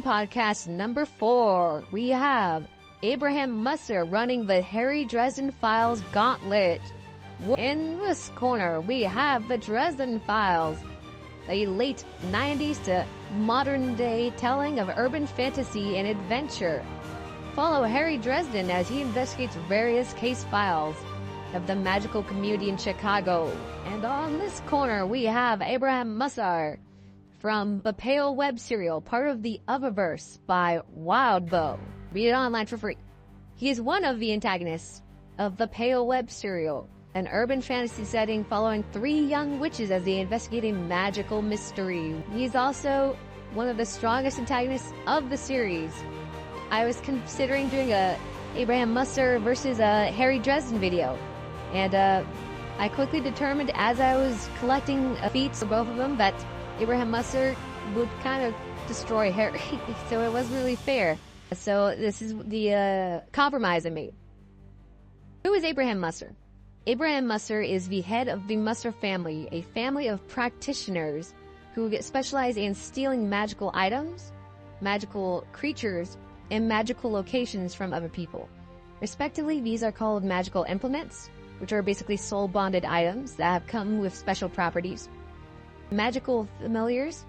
podcast number 4. We have Abraham Musser running the Harry Dresden Files gauntlet. In this corner, we have the Dresden Files, a late 90s to modern day telling of urban fantasy and adventure. Follow Harry Dresden as he investigates various case files of the magical community in Chicago. And on this corner, we have Abraham Musser from the Pale web serial, part of the Otherverse by Wildbow. Read it online for free. He is one of the antagonists of the Pale web serial, an urban fantasy setting following 3 young witches as they investigate a magical mystery. He's also one of the strongest antagonists of the series. I was considering doing a Abraham Musser versus a Harry Dresden video, and I quickly determined as I was collecting feats of both of them that Abraham Musser would kind of destroy Harry, so it wasn't really fair. So this is the compromise I made. Who is Abraham Musser? Abraham Musser is the head of the Musser family, a family of practitioners who specialize in stealing magical items, magical creatures, and magical locations from other people. Respectively, these are called magical implements, which are basically soul-bonded items that have come with special properties. Magical familiars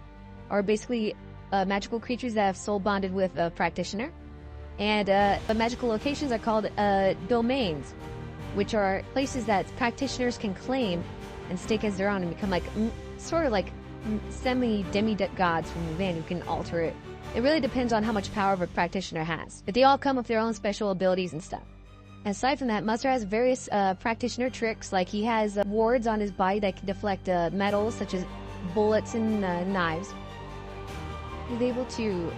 are basically magical creatures that have soul-bonded with a practitioner. And the magical locations are called domains, which are places that practitioners can claim and stake as their own and become like sort of like semi-demi-gods from within who can alter it. It really depends on how much power a practitioner has, but they all come with their own special abilities and stuff. Aside from that, Musser has various practitioner tricks, like he has wards on his body that can deflect metals such as bullets and knives. He's able to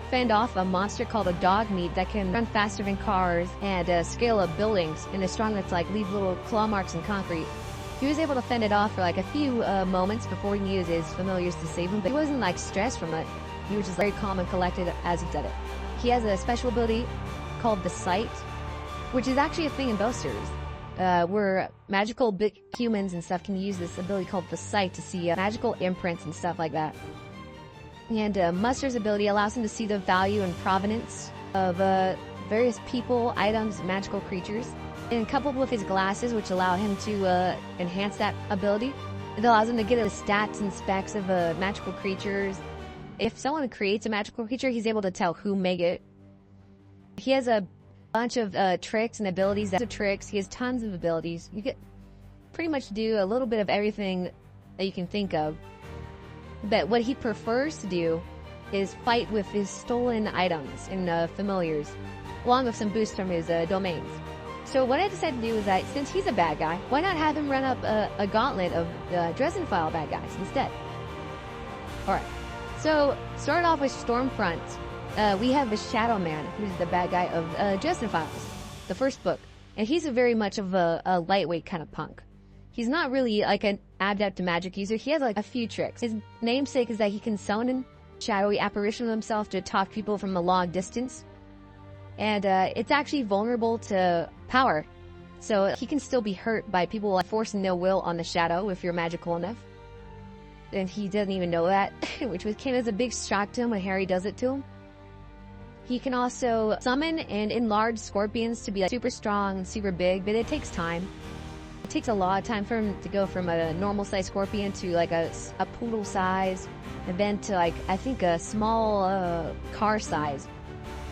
fend off a monster called a dog meat that can run faster than cars and scale up buildings and is strong enough to like leave little claw marks in concrete. He was able to fend it off for like a few moments before he used his familiars to save him, but he wasn't like stressed from it. He was just very calm and collected as he did it. He has a special ability called the Sight, which is actually a thing in both series, where magical big humans and stuff can use this ability called the Sight to see magical imprints and stuff like that. And Musser's ability allows him to see the value and provenance of various people, items, magical creatures. And coupled with his glasses, which allow him to enhance that ability, it allows him to get the stats and specs of magical creatures. If someone creates a magical creature, he's able to tell who made it. He has a bunch of tricks and abilities. He has tons of abilities. You can pretty much do a little bit of everything that you can think of. But what he prefers to do is fight with his stolen items and familiars, along with some boosts from his domains. So what I decided to do is that since he's a bad guy, why not have him run up a gauntlet of Dresden File bad guys instead? Alright, so started off with Stormfront. We have the Shadow Man, who's the bad guy of Dresden Files, the first book. And he's very much of a lightweight kind of punk. He's not really like an adept magic user. He has like a few tricks. His namesake is that he can summon a shadowy apparition of himself to talk to people from a long distance. And it's actually vulnerable to power. So he can still be hurt by people like forcing their will on the shadow if you're magical enough. And he doesn't even know that, which came as a big shock to him when Harry does it to him. He can also summon and enlarge scorpions to be like super strong and super big, but it takes time. It takes a lot of time for him to go from a normal size scorpion to like a poodle size, and then to like, I think a small car size.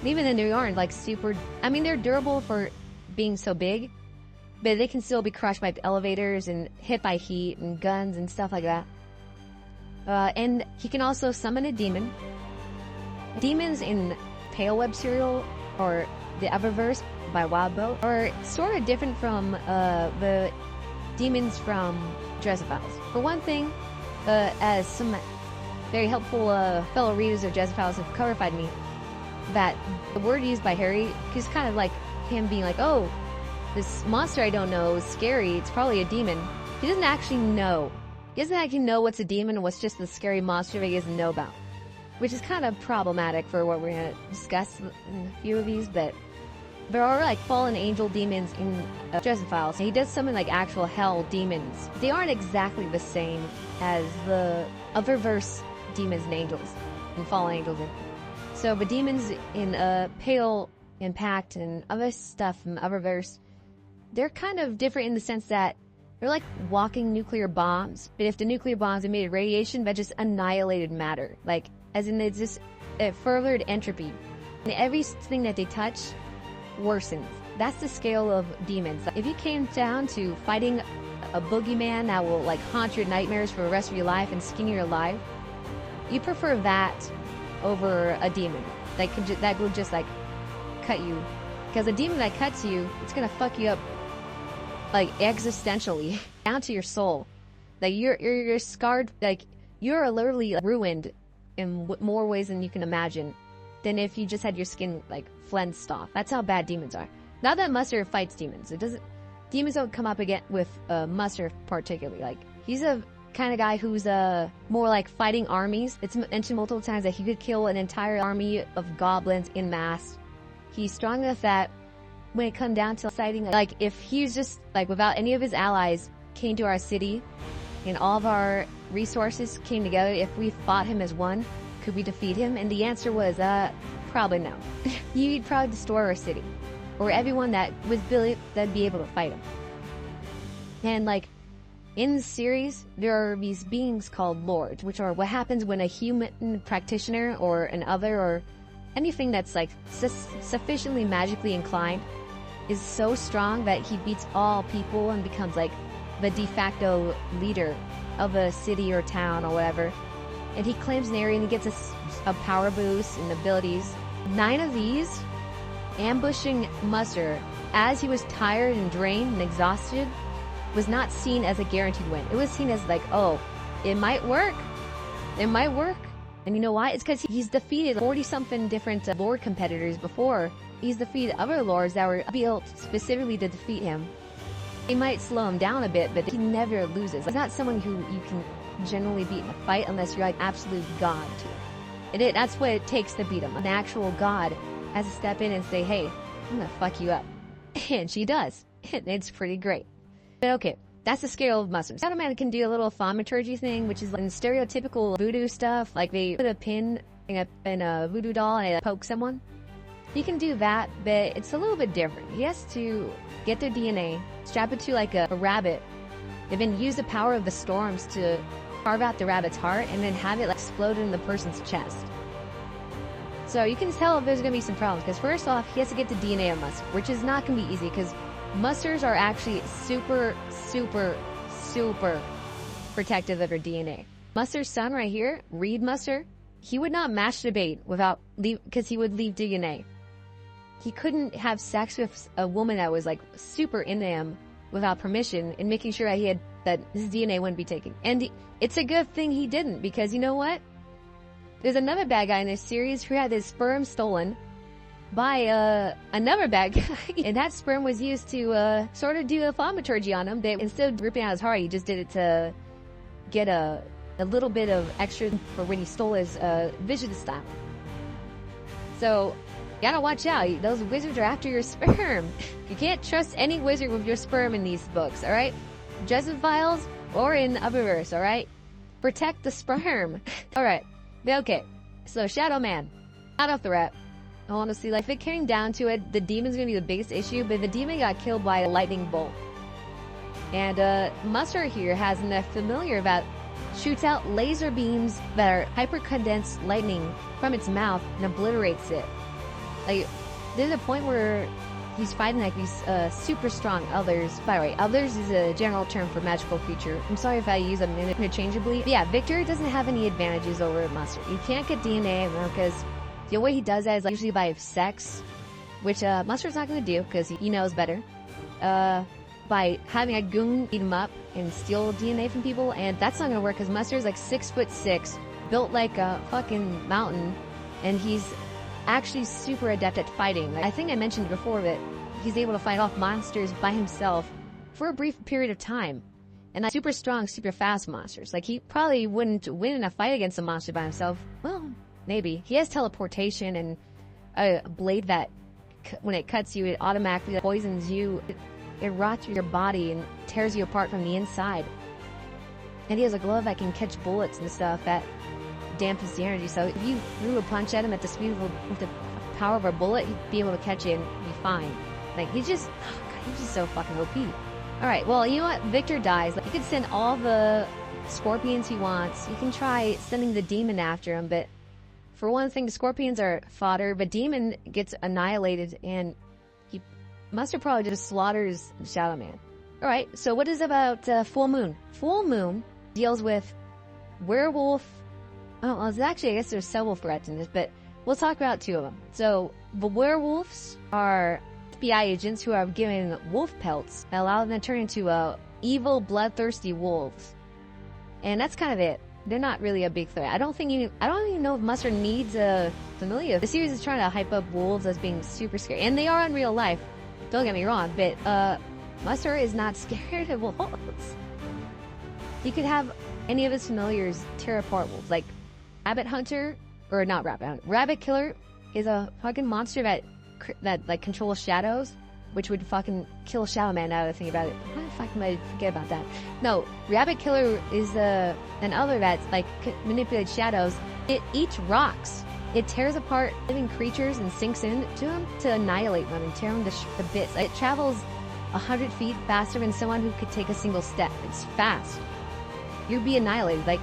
And even then they aren't like super, I mean they're durable for being so big, but they can still be crushed by elevators and hit by heat and guns and stuff like that. And he can also summon a demon. Demons in Pale web serial or the Otherverse by Wildbow are sort of different from the demons from Dresden Files. For one thing, as some very helpful fellow readers of Dresden Files have clarified me, that the word used by Harry is kind of like him being like, oh, this monster I don't know is scary, it's probably a demon. He doesn't actually know. He doesn't actually know what's a demon and what's just the scary monster that he doesn't know about. Which is kind of problematic for what we're going to discuss in a few of these, but there are like fallen angel demons in Dresden Files. And he does summon like actual hell demons. They aren't exactly the same as the Otherverse demons and angels and fallen angels. So the demons in Pale Impact and other stuff from Otherverse, they're kind of different in the sense that they're like walking nuclear bombs, but if the nuclear bombs emitted radiation, that just annihilated matter. Like, as in, it's just furthered entropy. And everything that they touch worsens. That's the scale of demons. If you came down to fighting a boogeyman that will like haunt your nightmares for the rest of your life and skin you alive, you prefer that over a demon that will just like cut you. Because a demon that cuts you, it's gonna fuck you up like existentially down to your soul. Like you're scarred, like you're literally ruined in more ways than you can imagine than if you just had your skin like flensed off. That's how bad demons are. Not that Musser fights demons. Demons don't come up again with Musser particularly. Like, he's a kind of guy who's more like fighting armies. It's mentioned multiple times that he could kill an entire army of goblins in mass. He's strong enough that when it comes down to fighting, like if he's just like without any of his allies came to our city and all of our resources came together, if we fought him as one, could we defeat him? And the answer was probably no. He'd probably destroy our city or everyone that was that'd be able to fight him. And like in the series, there are these beings called lords, which are what happens when a human practitioner or an other or anything that's like sufficiently magically inclined is so strong that he beats all people and becomes like the de facto leader of a city or town or whatever. And he claims an area and he gets a power boost and abilities. 9 of these ambushing Musser as he was tired and drained and exhausted was not seen as a guaranteed win. It was seen as like, oh, it might work. It might work. And you know why? It's because he's defeated 40-something different lord competitors before. He's defeated other lords that were built specifically to defeat him. They might slow him down a bit, but he never loses. He's not someone who you can generally beat in a fight unless you're like absolute god to it. That's what it takes to beat him. An actual god has to step in and say, hey, I'm gonna fuck you up. And she does. It's pretty great. But okay, that's the scale of Musser. Shadow Man can do a little thaumaturgy thing, which is like stereotypical voodoo stuff. Like they put a pin in a voodoo doll and poke someone. He can do that, but it's a little bit different. He has to get their DNA, strap it to like a rabbit, and then use the power of the storms to carve out the rabbit's heart and then have it like explode in the person's chest. So you can tell there's going to be some problems, because first off, he has to get the DNA of Musser, which is not going to be easy, because Mussers are actually super protective of their DNA. Musser's son right here, Reed Musser, he would not masturbate without because he would leave DNA. He couldn't have sex with a woman that was like super into him without permission and making sure that his DNA wouldn't be taken. And it's a good thing he didn't, because you know what? There's another bad guy in this series who had his sperm stolen by another bad guy, and that sperm was used to sort of do a thaumaturgy on him. Instead of ripping out his heart, he just did it to get a little bit of extra for when he stole his vision style. So you gotta watch out. Those wizards are after your sperm. You can't trust any wizard with your sperm in these books, alright? Dresden Files or in Otherverse, alright? Protect the sperm. Alright. Okay. So Shadow Man, not off the rep. Honestly, like if it came down to it, the demon's gonna be the biggest issue, but the demon got killed by a lightning bolt. And Musser here has a familiar that shoots out laser beams that are hyper-condensed lightning from its mouth and obliterates it. Like, there's a point where he's fighting like these super strong others. By the way, others is a general term for magical creature. I'm sorry if I use them interchangeably. But yeah, Victor doesn't have any advantages over Musser. You can't get DNA because the way he does that is like usually by sex, which Musser's not going to do because he knows better. By having a goon eat him up and steal DNA from people, and that's not going to work because Musser's like 6'6", built like a fucking mountain, and he's actually super adept at fighting. Like, I think I mentioned before that he's able to fight off monsters by himself for a brief period of time. And like, super strong, super fast monsters. Like, he probably wouldn't win in a fight against a monster by himself. Well, maybe. He has teleportation and a blade that, when it cuts you, it automatically poisons you. It rots through your body and tears you apart from the inside. And he has a glove that can catch bullets and stuff that dampens the energy. So if you threw a punch at him at the speed of with the power of a bullet, he'd be able to catch it and be fine. Like, he's just so fucking OP. Alright, well, you know what? Victor dies. Like, you could send all the scorpions he wants. You can try sending the demon after him, but for one thing, the scorpions are fodder, but demon gets annihilated, and Musser probably just slaughters Shadow Man. Alright, so what is about Full Moon? Full Moon deals with werewolf. Oh, well, actually, I guess there's several threats in this, but we'll talk about two of them. So, the werewolves are FBI agents who are given wolf pelts that allow them to turn into evil, bloodthirsty wolves. And that's kind of it. They're not really a big threat. I don't even know if Musser needs a familiar. The series is trying to hype up wolves as being super scary, and they are in real life. Don't get me wrong, but Musser is not scared of wolves. You could have any of his familiars tear apart wolves, like Rabbit Hunter, or not Rabbit Hunter. Rabbit Killer is a fucking monster that like controls shadows, which would fucking kill Shadow Man now that I think about it. How the fuck am I forget about that? No, Rabbit Killer is an other that's like manipulates shadows. It eats rocks. It tears apart living creatures and sinks into them to annihilate them and tear them to bits. It travels 100 feet faster than someone who could take a single step. It's fast. You'd be annihilated. Like,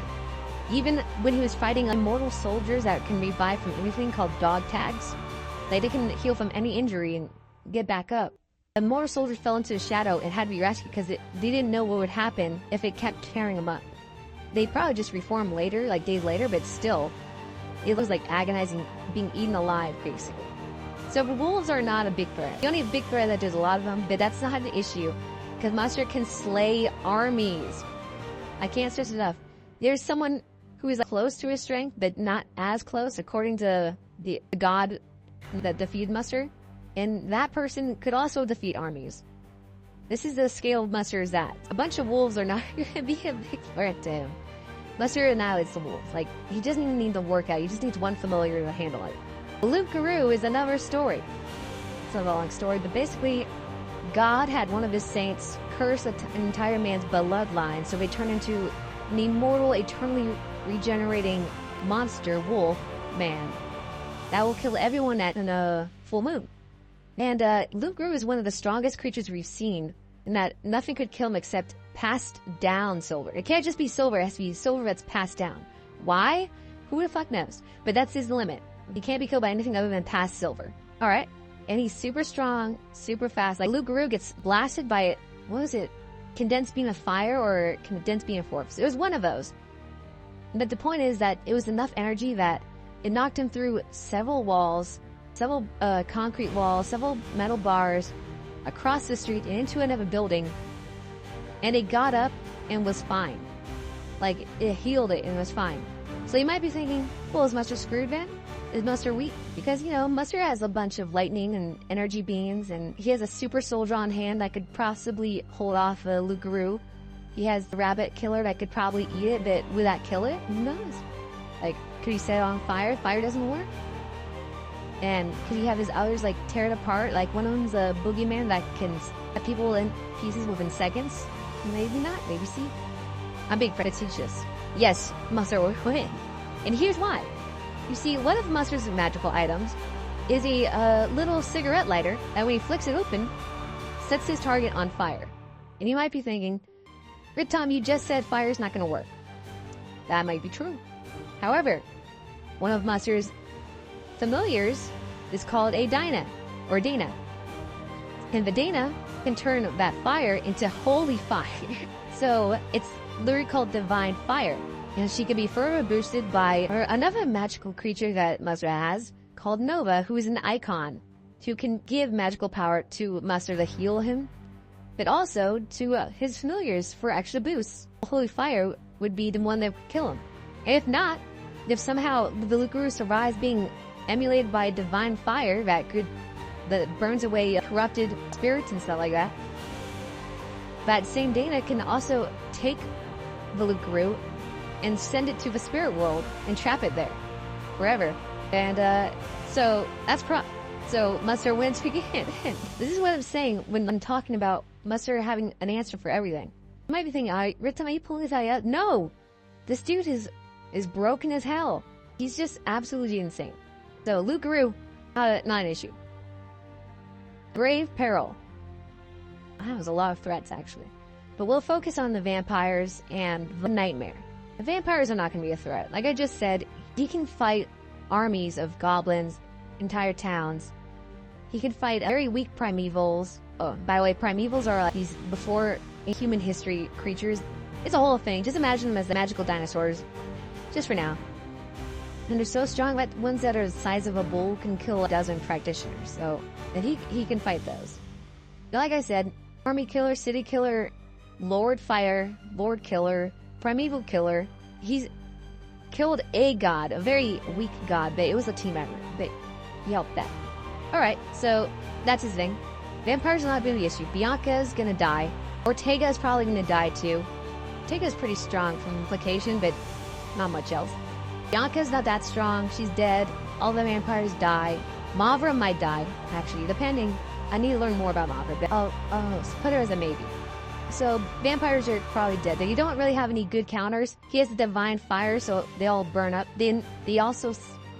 even when he was fighting immortal soldiers that can revive from anything called dog tags, like they can heal from any injury and get back up. Immortal soldiers fell into the shadow and had to be rescued because they didn't know what would happen if it kept tearing them up. They'd probably just reform later, like days later, but still, it was like agonizing, being eaten alive, basically. So the wolves are not a big threat. The only big threat that there's a lot of them, but that's not an issue, because Musser can slay armies. I can't stress it enough. There's someone who is close to his strength, but not as close, according to the god that defeated Musser, and that person could also defeat armies. This is the scale of Musser is at. A bunch of wolves are not going to be a big threat to him. Musser annihilates the wolves. Like, he doesn't even need to work out. He just needs one familiar to handle it. Luke Guru is another story. It's not a long story, but basically, God had one of his saints curse an entire man's bloodline, so they turn into an immortal, eternally regenerating monster wolf man that will kill everyone at a full moon. And Luke Guru is one of the strongest creatures we've seen, in that nothing could kill him except passed down silver. It can't just be silver, it has to be silver that's passed down. Why? Who the fuck knows? But that's his limit. He can't be killed by anything other than passed silver. Alright? And he's super strong, super fast. Like, Luke Guru gets blasted by, what was it? Condensed beam of fire or condensed beam of force? It was one of those. But the point is that it was enough energy that it knocked him through several walls, several concrete walls, several metal bars, across the street and into another building, and it got up and was fine. Like, it healed it and was fine. So you might be thinking, well, is Musser screwed then? Is Musser weak? Because, you know, Musser has a bunch of lightning and energy beams, and he has a super soldier on hand that could possibly hold off Luke Guru. He has the rabbit killer that could probably eat it, but would that kill it? Who knows? Like, could he set it on fire? Fire doesn't work? And could he have his others, like, tear it apart? Like, one of them's a boogeyman that can cut people in pieces within seconds? Maybe not. Maybe see. I'm being facetious. Yes, Musser will win. And here's why. You see, one of Musser's magical items is a little cigarette lighter that when he flicks it open, sets his target on fire. And you might be thinking, Rit Tom, you just said fire's not going to work. That might be true. However, one of Musser's familiars is called a Dana, or Dana. And the Dana can turn that fire into holy fire. So it's literally called divine fire. And she can be further boosted by another magical creature that Musser has, called Nova, who is an icon, who can give magical power to Musser to heal him, but also to his familiars for extra boosts. Holy fire would be the one that would kill him. And if not, if somehow the Luke Guru survives being emulated by divine fire that burns away corrupted spirits and stuff like that, that same Dana can also take the Luke Guru and send it to the spirit world and trap it there forever. And so that's so Musser wins again. This is what I'm saying when I'm talking about Musser having an answer for everything. You might be thinking, Rit Tom, are you pulling this out? No! This dude is is broken as hell. He's just absolutely insane. So Luke-Roo, not an issue. Brave Peril. That was a lot of threats, actually. But we'll focus on the vampires and the Nightmare. The vampires are not going to be a threat. Like I just said, he can fight armies of goblins, entire towns. He can fight very weak primevals. Oh, by the way, primevals are these before human history creatures. It's a whole thing. Just imagine them as the magical dinosaurs. Just for now. And they're so strong that ones that are the size of a bull can kill a dozen practitioners. So, and he can fight those. Like I said, army killer, city killer, lord fire, lord killer, primeval killer. He's killed a god, a very weak god, but it was a team effort. But he helped that. Alright, so that's his thing. Vampires are not really the issue. Bianca's gonna die. Ortega is probably gonna die too. Ortega's pretty strong from implication, but not much else. Bianca's not that strong. She's dead. All the vampires die. Mavra might die, actually, depending. I need to learn more about Mavra, but I'll put her as a maybe. So, vampires are probably dead. They don't really have any good counters. He has the divine fire, so they all burn up. They also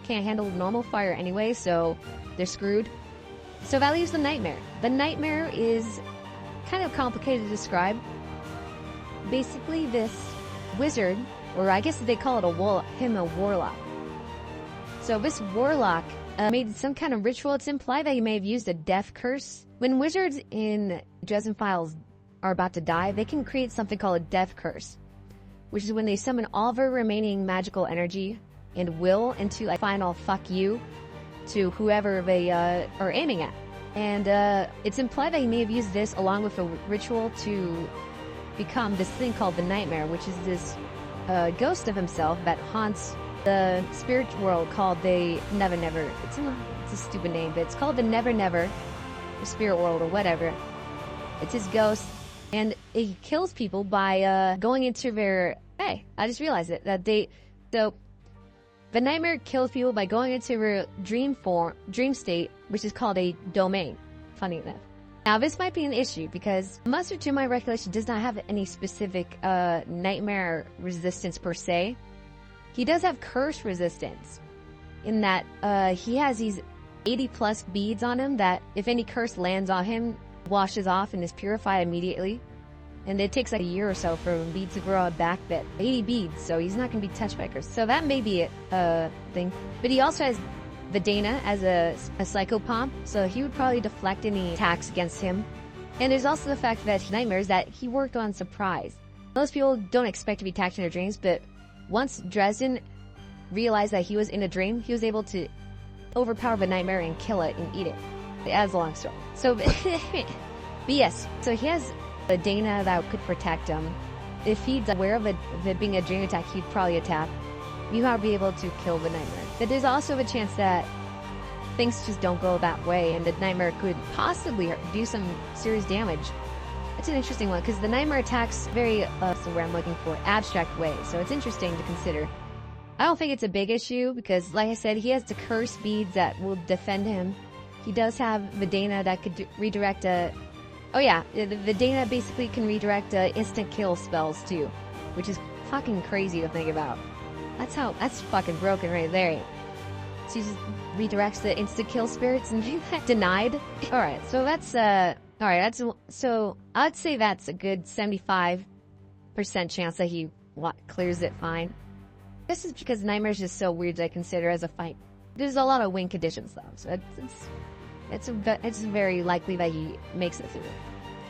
can't handle normal fire anyway, so they're screwed. So that leaves the Nightmare. The Nightmare is kind of complicated to describe. Basically, this wizard, or I guess they call it a warlock. So this warlock made some kind of ritual. It's implied that he may have used a death curse. When wizards in Dresden Files are about to die, they can create something called a death curse, which is when they summon all their remaining magical energy and will into a final fuck you to whoever they are aiming at. And it's implied that he may have used this along with a ritual to become this thing called the Nightmare, which is this ghost of himself that haunts the spirit world called the Never Never. It's a stupid name, but it's called the Never Never, the spirit world or whatever. It's his ghost, and he kills people by going into their... Hey, I just realized it. So, the Nightmare kills people by going into their dream state, which is called a domain. Funny enough. Now, this might be an issue because Musser, to my recollection, does not have any specific nightmare resistance per se. He does have curse resistance in that he has these 80+ beads on him that if any curse lands on him, washes off and is purified immediately. And it takes like a year or so for beads to grow back, but 80 beads, so he's not going to be touched by curse. So that may be a thing. But he also has Vidana as a psychopomp, so he would probably deflect any attacks against him. And there's also the fact that nightmares that he worked on surprise. Most people don't expect to be attacked in their dreams, but once Dresden realized that he was in a dream, he was able to overpower the nightmare and kill it and eat it. As a long story. So, but yes, so he has a Dana that could protect him. If he's aware of it being a dream attack, he'd probably attack. You might be able to kill the nightmare. But there's also a chance that things just don't go that way, and the nightmare could possibly do some serious damage. It's an interesting one, because the nightmare attacks very, what's the word I'm looking for, abstract way, so it's interesting to consider. I don't think it's a big issue, because like I said, he has the curse beads that will defend him. He does have Vidana that could redirect a... Oh yeah, the Vidana basically can redirect instant kill spells too, which is fucking crazy to think about. That's fucking broken right there. So he just redirects the instant kill spirits and denied. Alright, so that's, so I'd say that's a good 75% chance that he clears it fine. This is because Nightmare's just so weird to consider as a fight. There's a lot of win conditions though, so it's very likely that he makes it through.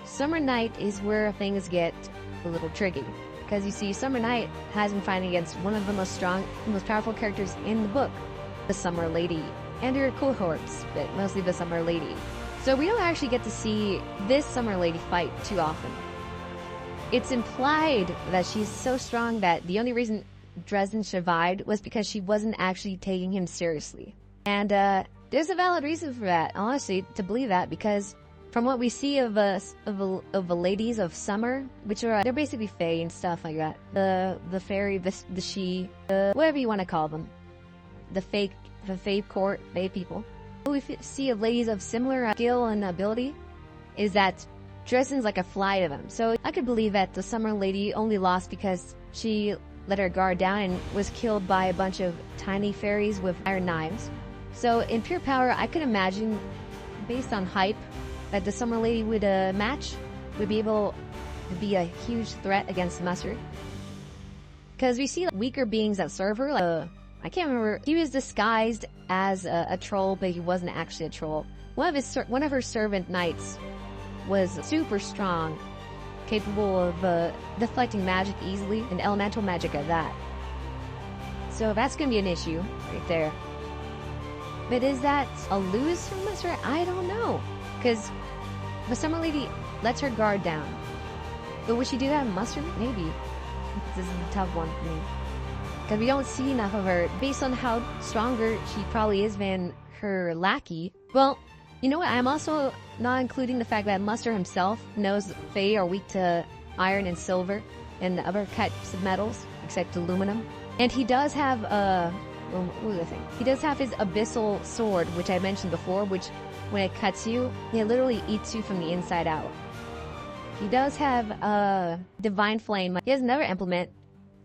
Summer Night is where things get a little tricky. Because you see, Summer Night has been fighting against one of the most powerful characters in the book, the Summer Lady, and her cohorts, but mostly the Summer Lady. So we don't actually get to see this Summer Lady fight too often. It's implied that she's so strong that the only reason Dresden survived was because she wasn't actually taking him seriously. And there's a valid reason for that, honestly, to believe that, because from what we see of the ladies of summer, which are they're basically fae and stuff like that, the fairy, the she, whatever you want to call them, the fae court, fae people. What we see of ladies of similar skill and ability is that Dresden's like a fly to them. So I could believe that the Summer Lady only lost because she let her guard down and was killed by a bunch of tiny fairies with iron knives. So in pure power, I could imagine, based on hype, that the Summer Lady would be able to be a huge threat against Musser. Because we see weaker beings that serve her, like, I can't remember, he was disguised as a troll, but he wasn't actually a troll. One of her servant knights was super strong, capable of deflecting magic easily, and elemental magic at that. So that's gonna be an issue right there. But is that a lose for Musser? I don't know. Because the Summer Lady lets her guard down. But would she do that in Musser? Maybe. This is a tough one for me. Because we don't see enough of her. Based on how stronger she probably is than her lackey. Well, you know what? I'm also not including the fact that Musser himself knows Fae are weak to iron and silver and the other types of metals, except aluminum. And he does have what was the thing? He does have his abyssal sword, which I mentioned before, which when it cuts you, it literally eats you from the inside out. He does have a divine flame. He has another implement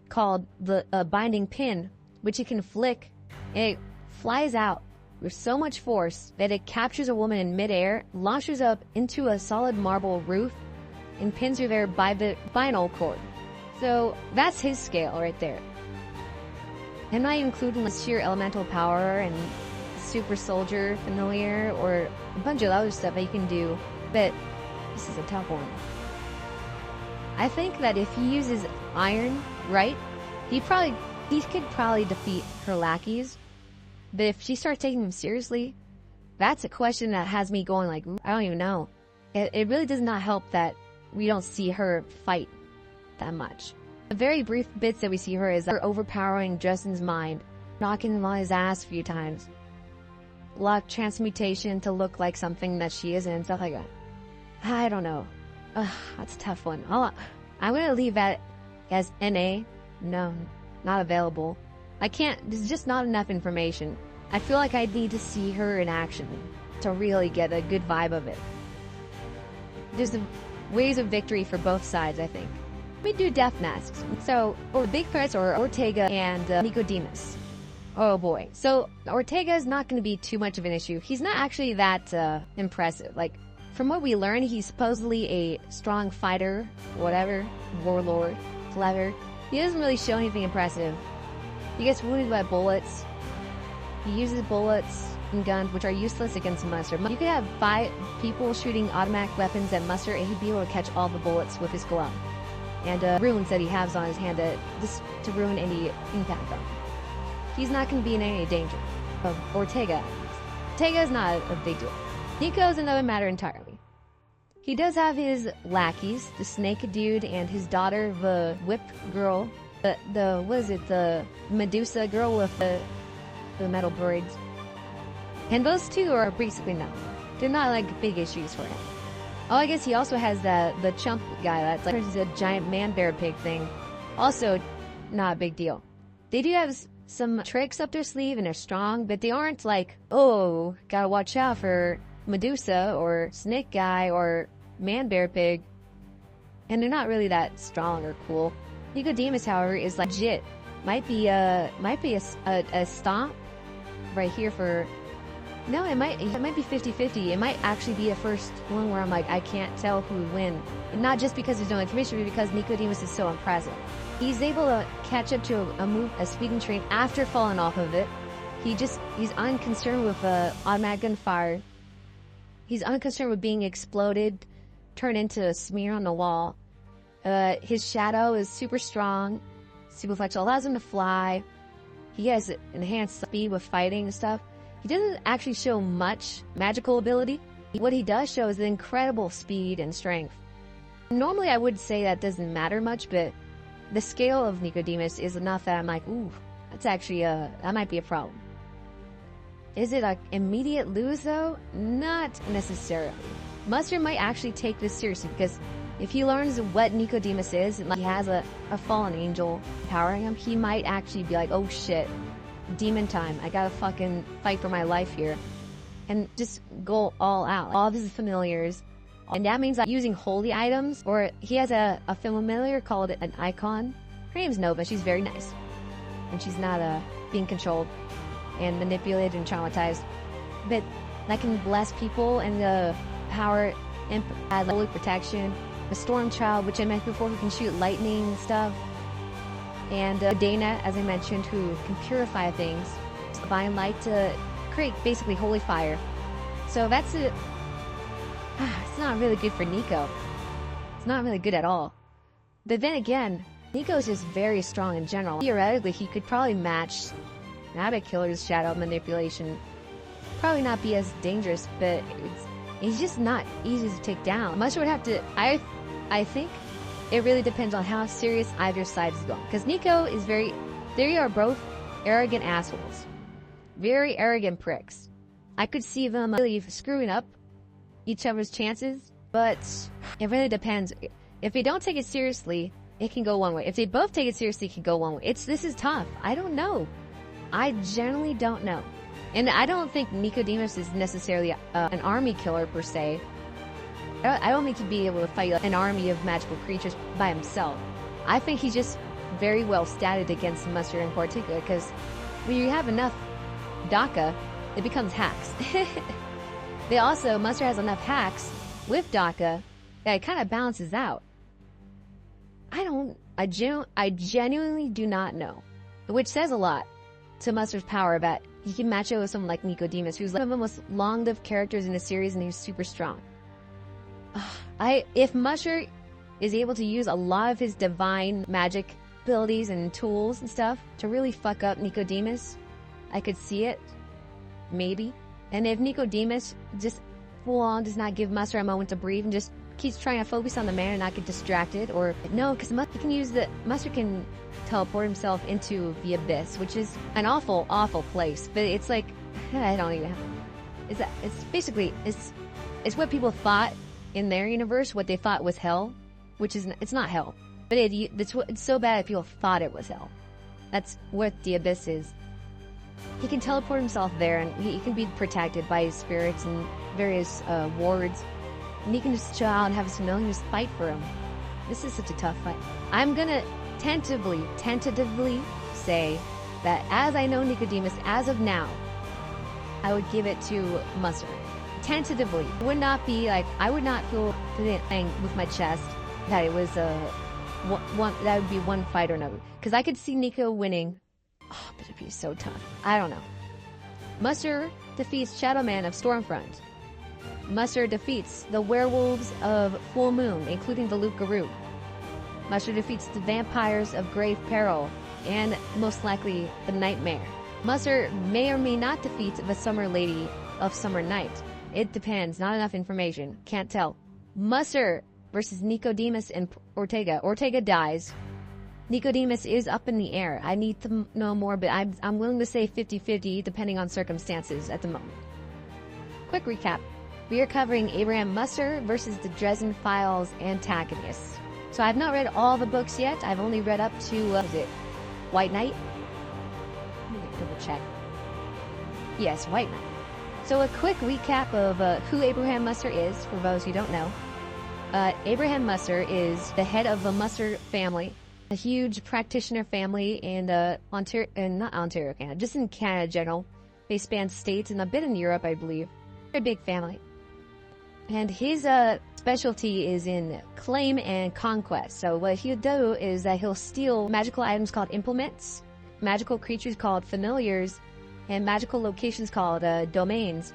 called the binding pin, which he can flick, and it flies out with so much force that it captures a woman in midair, launches up into a solid marble roof, and pins her there by the spinal cord. So that's his scale right there. I'm not even including the sheer elemental power and super soldier familiar or a bunch of other stuff that you can do, but this is a tough one. I think that if he uses iron right, he could probably defeat her lackeys. But if she starts taking him seriously, that's a question that has me going like, I don't even know. It really does not help that we don't see her fight that much. The very brief bits that we see her is her overpowering Dresden's mind, knocking him on his ass a few times. A lot of transmutation to look like something that she isn't and stuff like that. I don't know. That's a tough one. I'm gonna leave that as NA. No, not available. There's just not enough information. I feel like I need to see her in action to really get a good vibe of it. There's ways of victory for both sides, I think. We do death masks. So, big threats are Ortega and Nicodemus. Oh boy. So, Ortega is not going to be too much of an issue. He's not actually that impressive. Like, from what we learn, he's supposedly a strong fighter, whatever, warlord, clever. He doesn't really show anything impressive. He gets wounded by bullets. He uses bullets and guns, which are useless against Musser. You could have 5 people shooting automatic weapons at Musser, and he'd be able to catch all the bullets with his glove. And runes that he has on his hand to ruin any impact on him. He's not going to be in any danger of Ortega. Ortega is not a big deal. Nico is another matter entirely. He does have his lackeys, the snake dude and his daughter, the whip girl, the Medusa girl with the metal braids. And those two are basically nothing. They're not like big issues for him. Oh, I guess he also has the chump guy that's like a giant man bear pig thing. Also, not a big deal. They do have some tricks up their sleeve and they're strong, but they aren't like, oh, gotta watch out for Medusa or snake guy or man bear pig. And they're not really that strong or cool. Nicodemus, however, is legit. Might be a stomp right here for. No, it might be 50-50. It might actually be a first one where I'm like, I can't tell who would win. And not just because there's no information, but because Nicodemus is so impressive. He's able to catch up to a speeding train after falling off of it. He's unconcerned with automatic gunfire. He's unconcerned with being exploded, turned into a smear on the wall. His shadow is super strong. Super flexible, allows him to fly. He has enhanced speed with fighting and stuff. He doesn't actually show much magical ability. What he does show is incredible speed and strength. Normally I would say that doesn't matter much, but the scale of Nicodemus is enough that I'm like, ooh, that's actually that might be a problem. Is it an immediate lose though? Not necessarily. Musser might actually take this seriously because if he learns what Nicodemus is, and like he has a fallen angel empowering him, he might actually be like, oh shit, demon time, I gotta fucking fight for my life here. And just go all out. All of his familiars. And that means like using holy items, or he has a familiar called an icon, Her name's Nova. She's very nice. And she's not being controlled and manipulated and traumatized. But that can bless people, and the power and has holy protection. The Storm Child, which I mentioned before, who can shoot lightning and stuff. And Dana, as I mentioned, who can purify things. Divine light to create basically holy fire. So that's it. It's not really good for Nico. It's not really good at all. But then again, Nico's just very strong in general. Theoretically, he could probably match Rabbit Killer's shadow manipulation. Probably not be as dangerous, but he's just not easy to take down. Musser would have to. I think it really depends on how serious either side is going. Because Nico is very. They are both arrogant assholes. Very arrogant pricks. I could see them really screwing up each other's chances, but it really depends. If they don't take it seriously, it can go one way. If they both take it seriously, it can go one way. This is tough. I don't know. I generally don't know. And I don't think Nicodemus is necessarily an army killer per se. I don't think he'd be able to fight an army of magical creatures by himself. I think he's just very well statted against Musser in particular, because when you have enough DACA, it becomes hacks. Musser has enough hacks with DACA that it kind of balances out. I genuinely do not know. Which says a lot to Musser's power that he can match it with someone like Nicodemus, who's one of the most long-lived characters in the series, and he's super strong. If Musser is able to use a lot of his divine magic abilities and tools and stuff to really fuck up Nicodemus, I could see it. Maybe. And if Nicodemus just full on does not give Musser a moment to breathe and just keeps trying to focus on the man and not get distracted, or no, because Musser can teleport himself into the abyss, which is an awful, awful place. But it's like, I don't even have. It's what people thought in their universe, what they thought was hell, which is it's not hell, but it's so bad that people thought it was hell. That's what the abyss is. He can teleport himself there, and he can be protected by his spirits and various wards. And he can just chill out and have his familiar just fight for him. This is such a tough fight. I'm gonna tentatively say that as I know Nicodemus as of now, I would give it to Musser. Tentatively. It would not be like, I would not feel thing with my chest that it was that would be one fight or another. Because I could see Nico winning. Oh, but it'd be so tough. I don't know. Musser defeats Shadow Man of Stormfront. Musser defeats the werewolves of Full Moon, including the Loup-Garou. Musser defeats the vampires of Grave Peril, and most likely the Nightmare. Musser may or may not defeat the Summer Lady of Summer Night. It depends. Not enough information. Can't tell. Musser versus Nicodemus and Ortega. Ortega dies. Nicodemus is up in the air. I need to know more, but I'm willing to say 50-50 depending on circumstances at the moment. Quick recap. We are covering Abraham Musser versus the Dresden Files antagonists. So I've not read all the books yet. I've only read up to, White Knight? Let me double check. Yes, White Knight. So a quick recap of who Abraham Musser is, for those who don't know. Abraham Musser is the head of the Musser family, a huge practitioner family in not Ontario, Canada, just in Canada in general. They span states and a bit in Europe, I believe. They're a big family. And his specialty is in claim and conquest. So what he'll do is that he'll steal magical items called implements, magical creatures called familiars, and magical locations called domains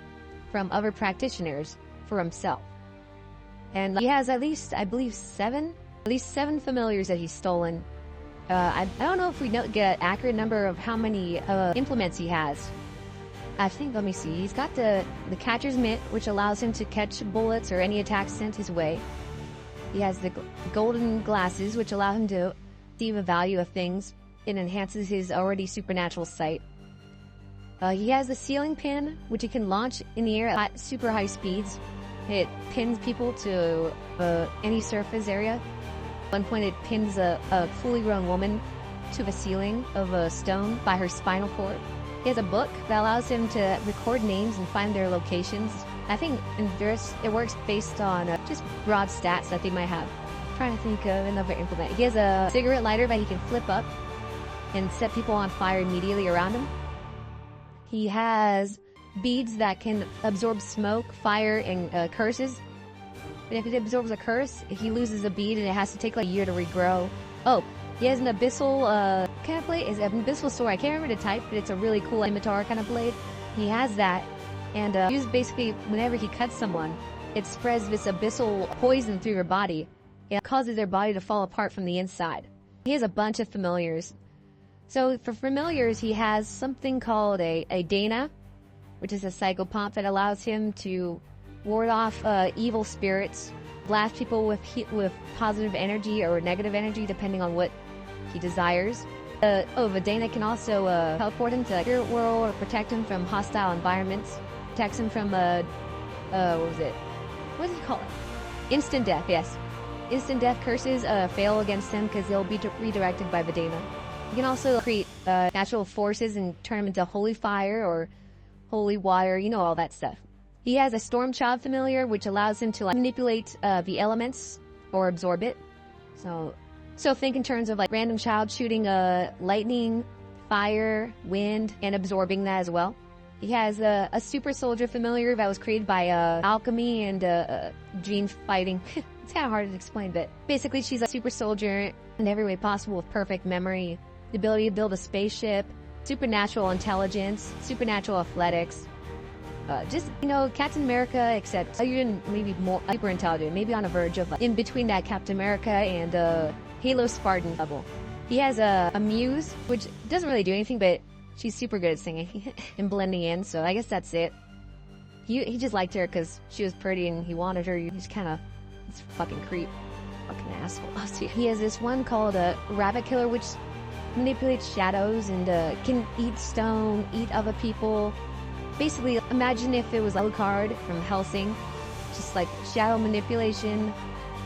from other practitioners for himself. And he has at least, I believe, seven familiars that he's stolen. I don't know if we get an accurate number of how many implements he has. I think, let me see, he's got the catcher's mitt, which allows him to catch bullets or any attacks sent his way. He has the golden glasses, which allow him to see the value of things. It enhances his already supernatural sight. He has the ceiling pin, which he can launch in the air at super high speeds. It pins people to any surface area. At one point, it pins a fully grown woman to the ceiling of a stone by her spinal cord. He has a book that allows him to record names and find their locations. I think in this, it works based on just broad stats that they might have. trying to think of another implement. He has a cigarette lighter that he can flip up and set people on fire immediately around him. He has beads that can absorb smoke, fire, and curses. And if it absorbs a curse, he loses a bead and it has to take like a year to regrow. Oh, he has an abyssal kind of blade. It's an abyssal sword. I can't remember the type, but it's a really cool scimitar kind of blade. He has that, and used basically whenever he cuts someone, it spreads this abyssal poison through their body. It causes their body to fall apart from the inside. He has a bunch of familiars. So for familiars, he has something called a Dana, which is a psychopomp that allows him to ward off evil spirits, blast people with positive energy or negative energy depending on what he desires. Vidana can also teleport him to the spirit world or protect him from hostile environments. Protects him from what was it? What does he call it? Instant death, yes. Instant death curses fail against him because they'll be redirected by Vidana. You can also create natural forces and turn them into holy fire or holy water, you know, all that stuff. He has a storm child familiar, which allows him to manipulate the elements or absorb it. So think in terms of like random child shooting lightning, fire, wind, and absorbing that as well. He has a super soldier familiar that was created by alchemy and gene fighting. It's kind of hard to explain, but basically she's a super soldier in every way possible with perfect memory, the ability to build a spaceship, supernatural intelligence, supernatural athletics. Just, you know, Captain America, except even maybe more super intelligent, maybe on a verge of in between that Captain America and Halo Spartan level. He has a muse, which doesn't really do anything, but she's super good at singing and blending in, so I guess that's it. He just liked her because she was pretty and he wanted her. He's kind of, it's fucking creep. Fucking asshole. He has this one called a Rabbit Killer, which manipulates shadows and can eat stone, eat other people. Basically, imagine if it was Alucard from Helsing, just like shadow manipulation,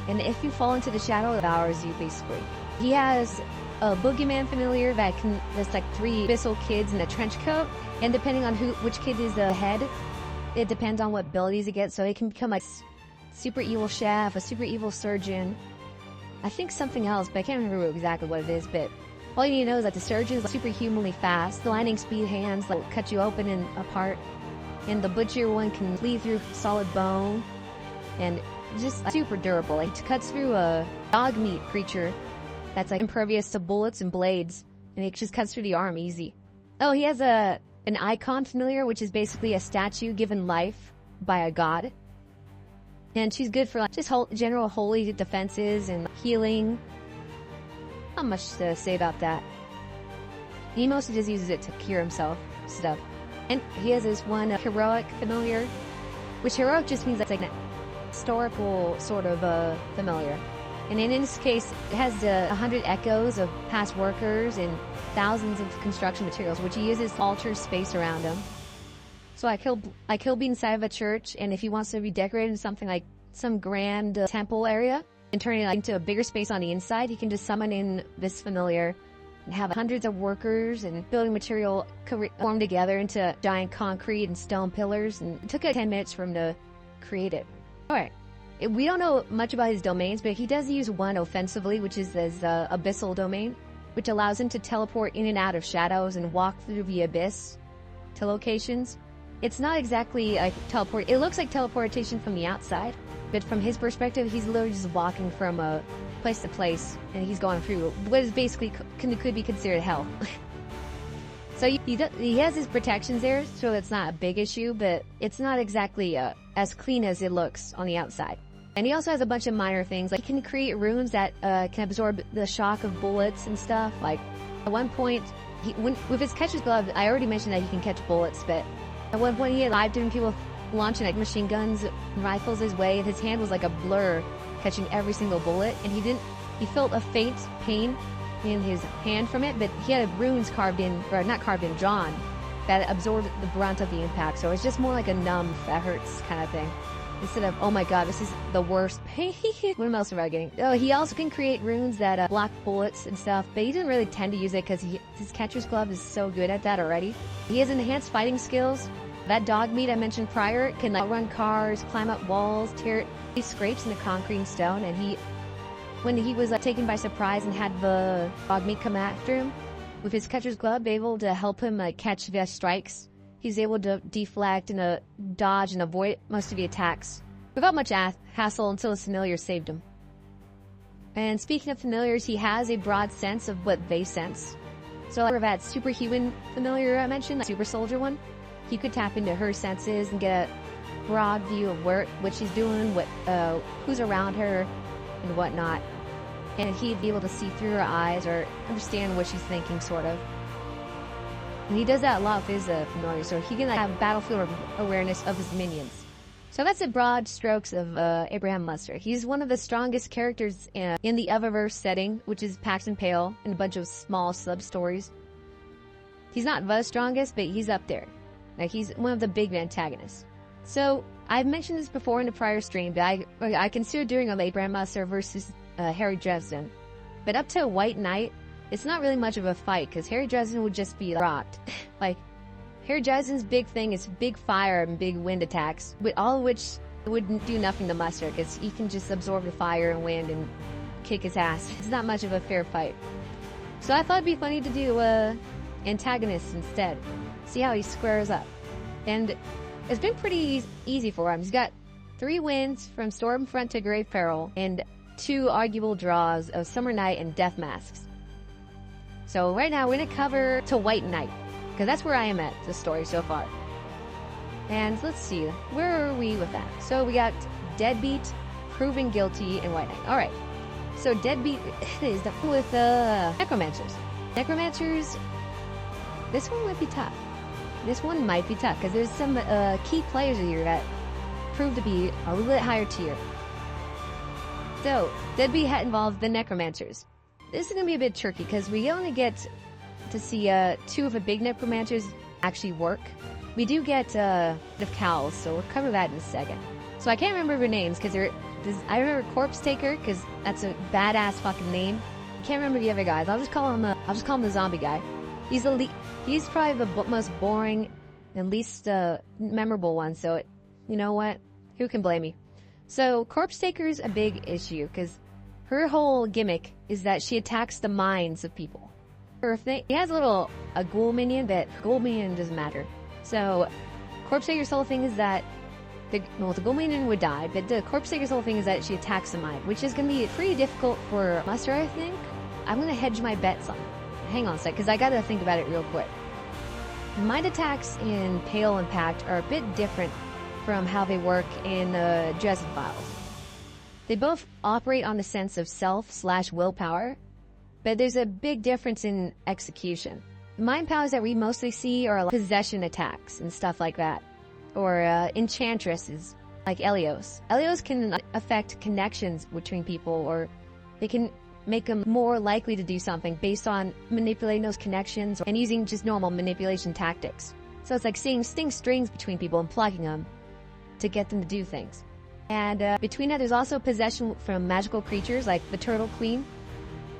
and if you fall into the shadow, it devours you, basically. He has a boogeyman familiar that's like 3 abyssal kids in a trench coat, and depending on which kid is the head, it depends on what abilities it gets, so it can become like super evil chef, a super evil surgeon, I think something else, but I can't remember exactly what it is, but all you need to know is that the surgeon is superhumanly fast, the lightning speed hands that will cut you open and apart, and the butcher one can bleed through solid bone, and just super durable. Like, it cuts through a dog meat creature that's like impervious to bullets and blades, and it just cuts through the arm easy. Oh, he has an icon familiar, which is basically a statue given life by a god, and she's good for like just general holy defenses and healing. Not much to say about that. He mostly just uses it to cure himself stuff. And he has this one heroic familiar, which heroic just means that's like an historical sort of familiar. And in this case, it has 100 echoes of past workers and thousands of construction materials, which he uses to alter space around him. So he'll be inside of a church, and if he wants to be decorated in something like some grand temple area, and turn it into a bigger space on the inside, he can just summon in this familiar and have hundreds of workers and building material form together into giant concrete and stone pillars, and it took 10 minutes for him to create it. Alright, we don't know much about his domains, but he does use one offensively, which is his abyssal domain, which allows him to teleport in and out of shadows and walk through the abyss to locations. It's not exactly like teleport, it looks like teleportation from the outside, but from his perspective, he's literally just walking from place to place, and he's going through what is basically could be considered hell. So he has his protections there, so it's not a big issue, but it's not exactly as clean as it looks on the outside. And he also has a bunch of minor things, like he can create runes that can absorb the shock of bullets and stuff. Like at one point, with his catcher's glove, I already mentioned that he can catch bullets, but at one point he had live different people launching like machine guns and rifles his way, and his hand was like a blur catching every single bullet, and he felt a faint pain in his hand from it, but he had runes drawn that absorbed the brunt of the impact, so it's just more like a numb, that hurts kind of thing, instead of, oh my god, this is the worst pain. What else am I getting? Oh, he also can create runes that block bullets and stuff, but he didn't really tend to use it because his catcher's glove is so good at that already. He has enhanced fighting skills. That dog meat I mentioned prior can like run cars, climb up walls, tear scrapes into concrete and stone, and when he was taken by surprise and had the dog meat come after him, with his catcher's glove, able to help him catch the strikes. He's able to deflect and dodge and avoid most of the attacks without much hassle until his familiar saved him. And speaking of familiars, he has a broad sense of what they sense. So like that superhuman familiar I mentioned, the super soldier one, he could tap into her senses and get a broad view of what she's doing, who's around her, and whatnot. And he'd be able to see through her eyes or understand what she's thinking, sort of. And he does that a lot with his familiar, so he can have battlefield awareness of his minions. So that's the broad strokes of Abraham Musser. He's one of the strongest characters in the Eververse setting, which is Pax and Pale, and a bunch of small sub-stories. He's not the strongest, but he's up there. Like, he's one of the big antagonists. So, I've mentioned this before in a prior stream, but I consider doing an Abraham Musser versus Harry Dresden. But up to White Knight, it's not really much of a fight, because Harry Dresden would just be rocked. Like, Harry Dresden's big thing is big fire and big wind attacks, but all of which wouldn't do nothing to Musser, because he can just absorb the fire and wind and kick his ass. It's not much of a fair fight. So I thought it'd be funny to do antagonists instead. See how he squares up. And it's been pretty easy for him. He's got 3 wins from Stormfront to Grave Peril, and 2 arguable draws of Summer Night and Death Masks. So right now we're going to cover to White Knight, because that's where I am at the story so far. And let's see, where are we with that? So we got Deadbeat, Proven Guilty, and White Knight. Alright, so Deadbeat is the one with Necromancers. Necromancers, this one might be tough. This one might be tough, because there's some key players here that prove to be a little bit higher tier. So, Deadbeat involves the Necromancers. This is going to be a bit tricky, because we only get to see 2 of the big Necromancers actually work. We do get the Cowls, so we'll cover that in a second. So I can't remember their names, because I remember Corpse Taker, because that's a badass fucking name. I can't remember the other guys. I'll just call him the zombie guy. He's probably the most boring and least memorable one, so you know what? Who can blame me? So, Corpse Taker's a big issue, because her whole gimmick is that she attacks the minds of people. He has a ghoul minion, but ghoul minion doesn't matter. So, Corpse Taker's whole thing is that the ghoul minion would die, but the Corpse Taker's whole thing is that she attacks the mind, which is going to be pretty difficult for Musser, I think. I'm going to hedge my bets on it. Hang on a sec, because I gotta think about it real quick. Mind attacks in Pale and Pact are a bit different from how they work in Dresden Files. They both operate on the sense of self/willpower, but there's a big difference in execution. The mind powers that we mostly see are like possession attacks and stuff like that, or enchantresses like Elios. Elios can affect connections between people, or they can make them more likely to do something based on manipulating those connections and using just normal manipulation tactics. So it's like seeing strings between people and plugging them to get them to do things. And between that, there's also possession from magical creatures like the Turtle Queen,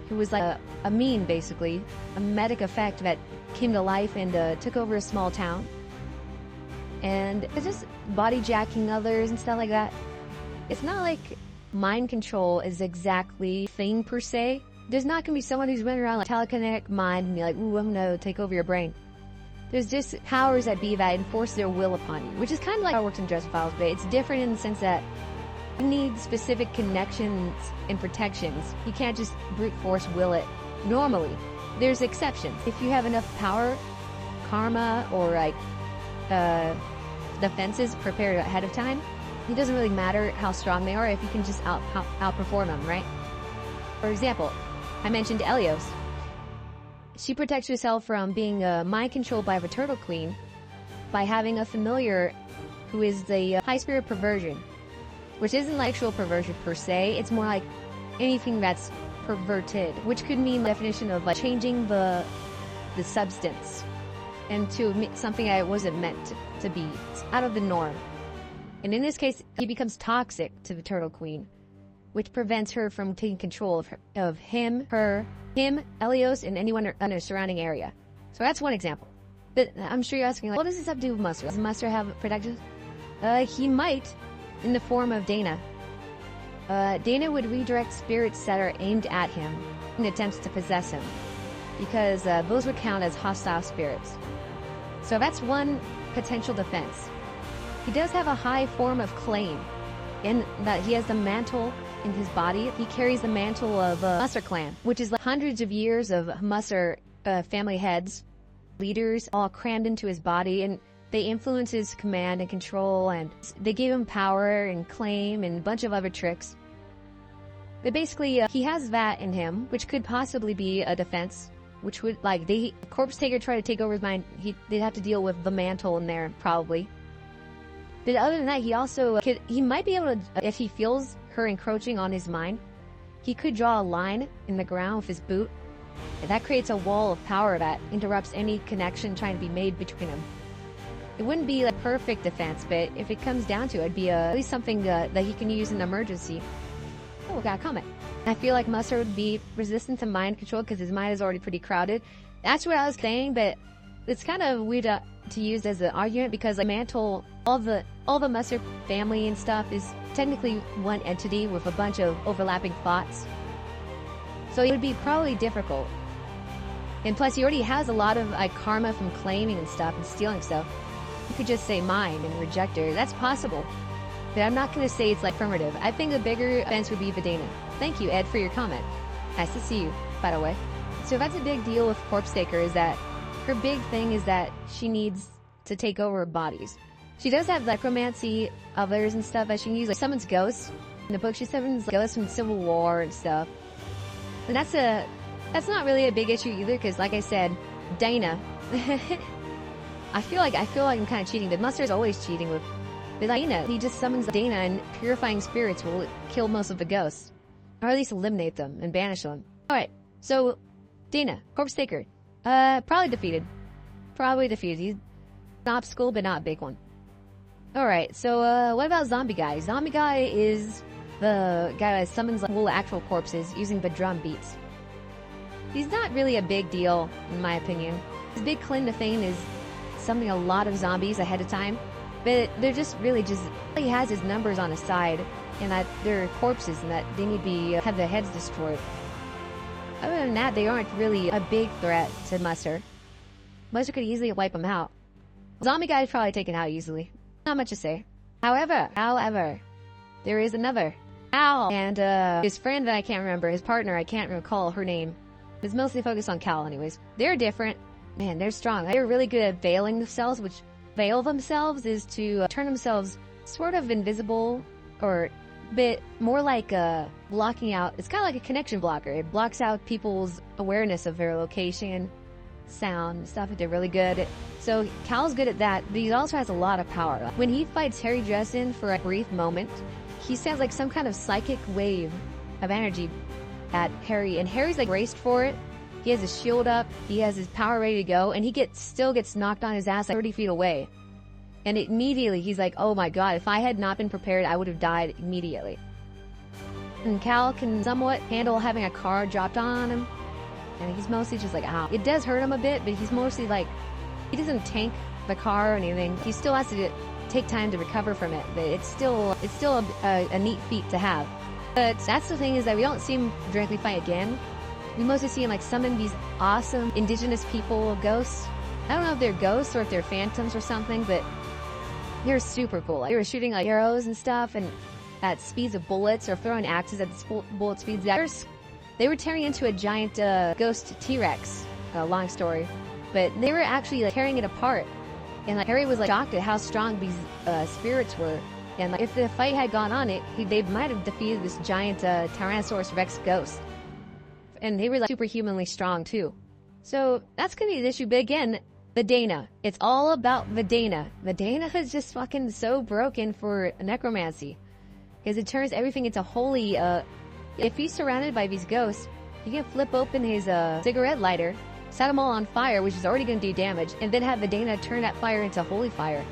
who was like a meme, basically, a medic effect that came to life and took over a small town. And it's just body jacking others and stuff like that. It's not like mind control is exactly a thing per se. There's not gonna be someone who's running around like telekinetic mind and be like, ooh, I'm gonna take over your brain. There's just powers that be that enforce their will upon you, which is kind of like how it works in Dresden Files, but it's different in the sense that you need specific connections and protections. You can't just brute force will it normally. There's exceptions. If you have enough power, karma, or like defenses prepared ahead of time, it doesn't really matter how strong they are if you can just outperform them, right? For example, I mentioned Elios. She protects herself from being mind controlled by the Turtle Queen by having a familiar who is the high spirit perversion, which isn't like actual perversion per se. It's more like anything that's perverted, which could mean the definition of like changing the substance into something that it wasn't meant to be. It's out of the norm. And in this case, he becomes toxic to the Turtle Queen, which prevents her from taking control of him, Elios, and anyone in the surrounding area. So that's one example. But I'm sure you're asking, like, what does this have to do with Musser? Does Musser have protection? He might, in the form of Dana. Dana would redirect spirits that are aimed at him in attempts to possess him, because those would count as hostile spirits. So that's one potential defense. He does have a high form of claim, in that he has the mantle in his body. He carries the mantle of Musser clan, which is like hundreds of years of Musser family heads, leaders, all crammed into his body, and they influence his command and control, and they gave him power and claim and a bunch of other tricks. But basically, he has that in him, which could possibly be a defense, which would, like, Corpse Taker try to take over his mind, they'd have to deal with the mantle in there, probably. But other than that, he also he might be able to, if he feels her encroaching on his mind, he could draw a line in the ground with his boot, and that creates a wall of power that interrupts any connection trying to be made between them. It wouldn't be a perfect defense, but if it comes down to it, it'd be at least something that he can use in an emergency. Oh, we got a comment. I feel like Musser would be resistant to mind control because his mind is already pretty crowded. That's what I was saying, but it's kind of weird to use as an argument because like Mantle, all the Musser family and stuff is technically one entity with a bunch of overlapping thoughts. So it would be probably difficult. And plus he already has a lot of like karma from claiming and stuff and stealing stuff. You could just say mind and reject her. That's possible. But I'm not going to say it's like affirmative. I think the bigger offense would be Vidana. Thank you, Ed, for your comment. Nice to see you, by the way. So that's a big deal with Corpse Taker, is that her big thing is that she needs to take over bodies. She does have necromancy, others and stuff that she can use. Like summons ghosts. In the book, she summons ghosts from Civil War and stuff. And that's not really a big issue either, because like I said, Dana. I feel like I'm kind of cheating, but Musser's always cheating with Dana. He just summons Dana, and purifying spirits will kill most of the ghosts. Or at least eliminate them and banish them. Alright, so Dana, Corpse Taker. Probably defeated. He's an obstacle, but not a big one. Alright, so what about Zombie Guy? Zombie Guy is the guy that summons like, whole actual corpses using the drum beats. He's not really a big deal, in my opinion. His big claim to fame is summoning a lot of zombies ahead of time, but they're just really he has his numbers on his side, and that they're corpses and that they need to be have their heads destroyed. Other than that, they aren't really a big threat to Musser. Musser could easily wipe them out. Zombie Guy is probably taken out easily. Not much to say. However, there is another Cal, and his friend that I can't remember, his partner, I can't recall her name. It's mostly focused on Cal anyways. They're different. Man, they're strong. They're really good at veiling themselves, which veil themselves is to turn themselves sort of invisible, or a bit more like blocking out. It's kind of like a connection blocker. It blocks out people's awareness of their location, sound, stuff. They're really good at. So Cal's good at that, but he also has a lot of power. When he fights Harry Dresden for a brief moment, he sounds like some kind of psychic wave of energy at Harry, and Harry's like braced for it. He has his shield up, he has his power ready to go, and he still gets knocked on his ass like 30 feet away. And immediately he's like, oh my god, if I had not been prepared, I would have died immediately. And Cal can somewhat handle having a car dropped on him, and he's mostly just like, ow. It does hurt him a bit, but he's mostly like, he doesn't tank the car or anything. He still has to take time to recover from it, but it's still a neat feat to have. But that's the thing, is that we don't see him directly fight again. We mostly see him like summon these awesome indigenous people ghosts. I don't know if they're ghosts or if they're phantoms or something, but they're super cool. Like, they were shooting like arrows and stuff, and at speeds of bullets, or throwing axes at the bullet speeds. They were tearing into a giant ghost T-Rex. Long story, but they were actually like tearing it apart. And like Harry was like shocked at how strong these spirits were. And like, if the fight had gone on, they might have defeated this giant Tyrannosaurus Rex ghost. And they were like superhumanly strong too. So that's gonna be the issue. But again, Vidana. It's all about Vidana. Vidana is just fucking so broken for necromancy, because it turns everything into holy. If he's surrounded by these ghosts, he can flip open his cigarette lighter, set them all on fire, which is already gonna do damage, and then have Vidana turn that fire into holy fire.